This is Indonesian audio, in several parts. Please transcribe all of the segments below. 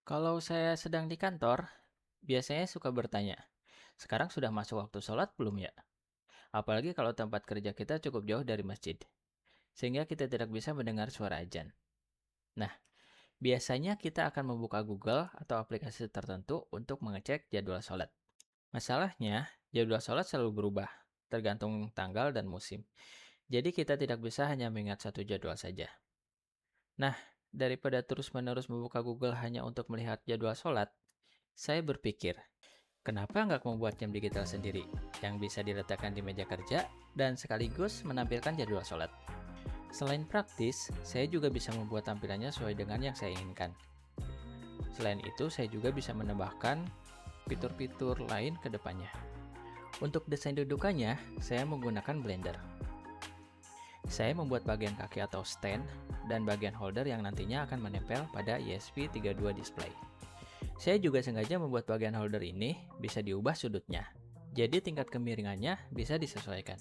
Kalau saya sedang di kantor, biasanya suka bertanya, sekarang sudah masuk waktu sholat belum ya? Apalagi kalau tempat kerja kita cukup jauh dari masjid, sehingga kita tidak bisa mendengar suara azan. Nah, biasanya kita akan membuka Google atau aplikasi tertentu untuk mengecek jadwal sholat. Masalahnya, jadwal sholat selalu berubah, tergantung tanggal dan musim. Jadi kita tidak bisa hanya mengingat satu jadwal saja. Nah, daripada terus-menerus membuka Google hanya untuk melihat jadwal sholat, saya berpikir, kenapa nggak membuat jam digital sendiri yang bisa diletakkan di meja kerja dan sekaligus menampilkan jadwal sholat? Selain praktis, saya juga bisa membuat tampilannya sesuai dengan yang saya inginkan. Selain itu, saya juga bisa menambahkan fitur-fitur lain ke depannya. Untuk desain dudukannya, saya menggunakan Blender. Saya membuat bagian kaki atau stand dan bagian holder yang nantinya akan menempel pada ESP32 display. Saya juga sengaja membuat bagian holder ini bisa diubah sudutnya. Jadi tingkat kemiringannya bisa disesuaikan.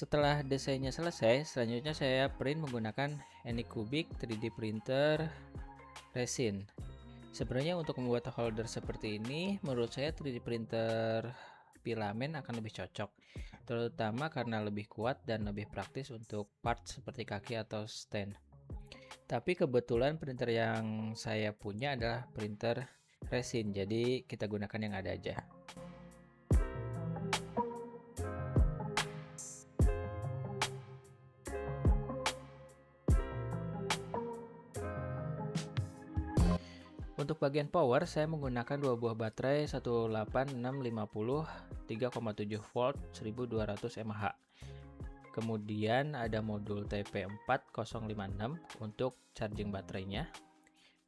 Setelah desainnya selesai, selanjutnya saya print menggunakan Anycubic 3D printer resin. Sebenarnya untuk membuat holder seperti ini, menurut saya 3D printer filamen akan lebih cocok, terutama karena lebih kuat dan lebih praktis untuk part seperti kaki atau stand. Tapi kebetulan printer yang saya punya adalah printer resin, jadi kita gunakan yang ada aja. Untuk bagian power, saya menggunakan dua buah baterai 18650 3,7 volt 1200 mAh. Kemudian ada modul TP4056 untuk charging baterainya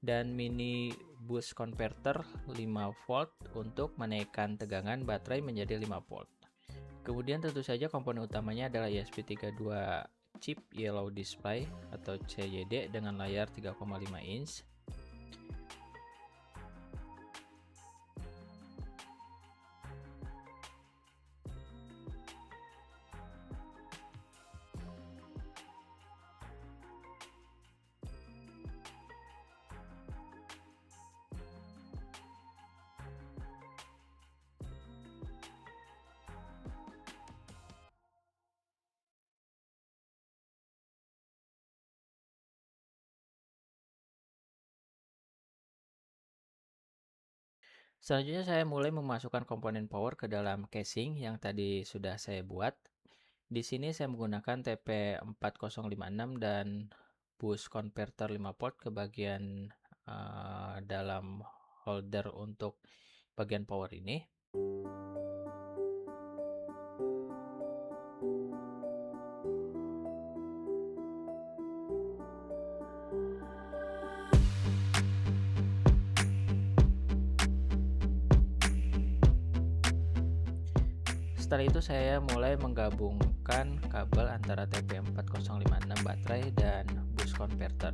dan mini boost converter 5 volt untuk menaikkan tegangan baterai menjadi 5 volt. Kemudian tentu saja komponen utamanya adalah ESP32 chip yellow display atau CYD dengan layar 3,5 inch. Selanjutnya saya mulai memasukkan komponen power ke dalam casing yang tadi sudah saya buat. Di sini saya menggunakan TP4056 dan boost converter 5 volt ke bagian dalam holder untuk bagian power ini. Setelah itu saya mulai menggabungkan kabel antara TP4056 baterai dan boost converter.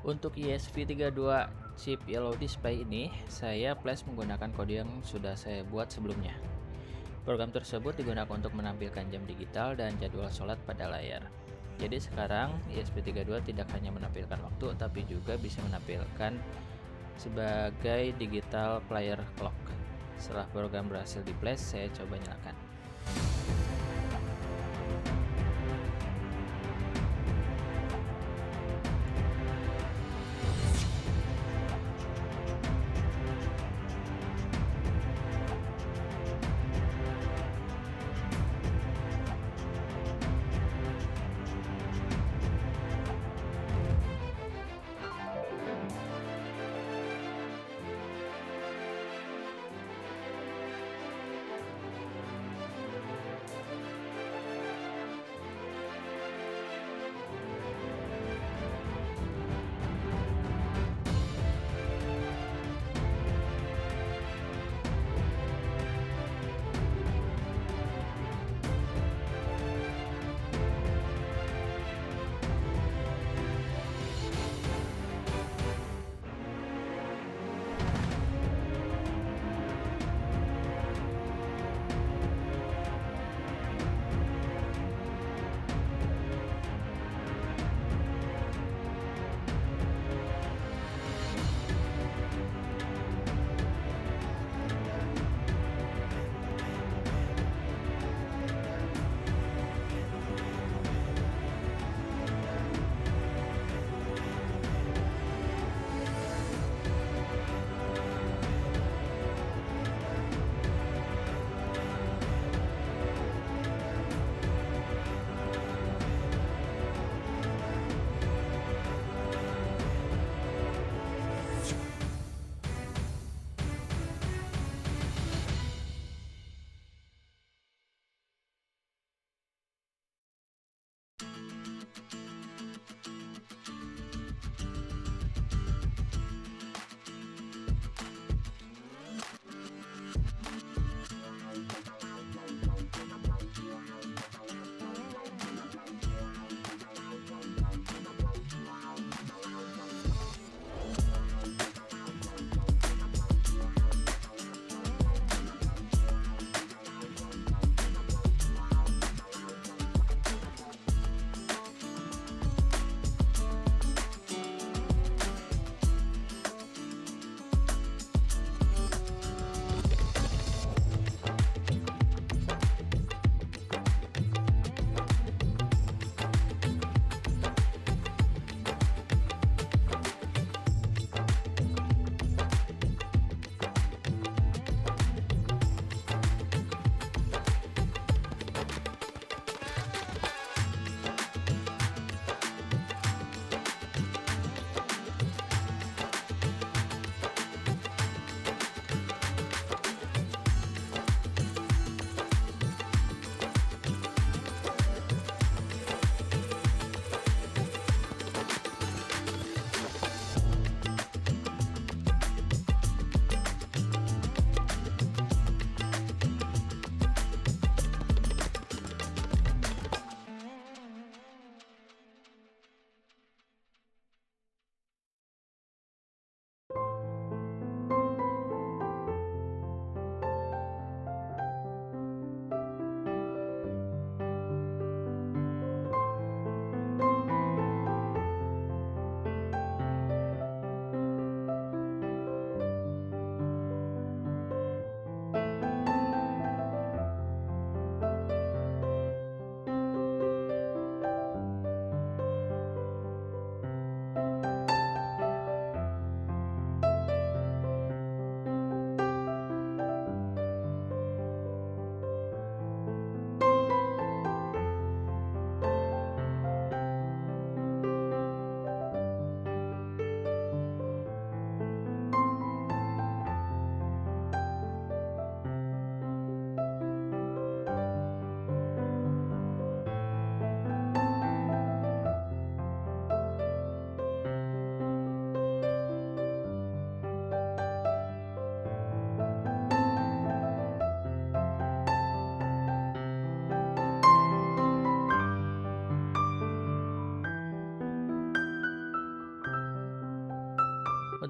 Untuk ESP32 chip yellow display ini, saya flash menggunakan kode yang sudah saya buat sebelumnya. Program tersebut digunakan untuk menampilkan jam digital dan jadwal sholat pada layar. Jadi sekarang ESP32 tidak hanya menampilkan waktu, tapi juga bisa menampilkan sebagai digital player clock. Setelah program berhasil di flash, saya coba nyalakan.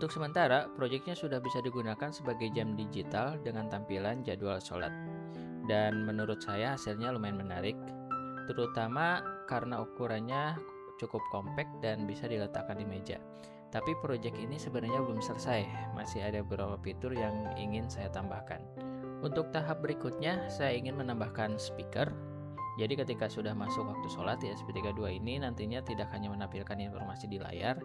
Untuk sementara, proyeknya sudah bisa digunakan sebagai jam digital dengan tampilan jadwal sholat. Dan menurut saya hasilnya lumayan menarik, terutama karena ukurannya cukup kompak dan bisa diletakkan di meja. Tapi proyek ini sebenarnya belum selesai, masih ada beberapa fitur yang ingin saya tambahkan. Untuk tahap berikutnya, saya ingin menambahkan speaker. Jadi ketika sudah masuk waktu sholat ISP32 ini nantinya tidak hanya menampilkan informasi di layar,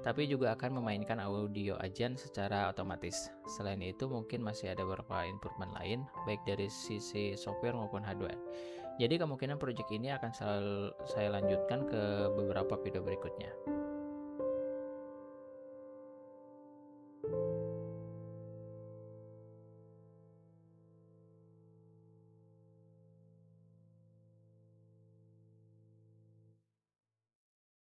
tapi juga akan memainkan audio azan secara otomatis. Selain itu mungkin masih ada beberapa improvement lain, baik dari sisi software maupun hardware. Jadi kemungkinan proyek ini akan saya lanjutkan ke beberapa video berikutnya.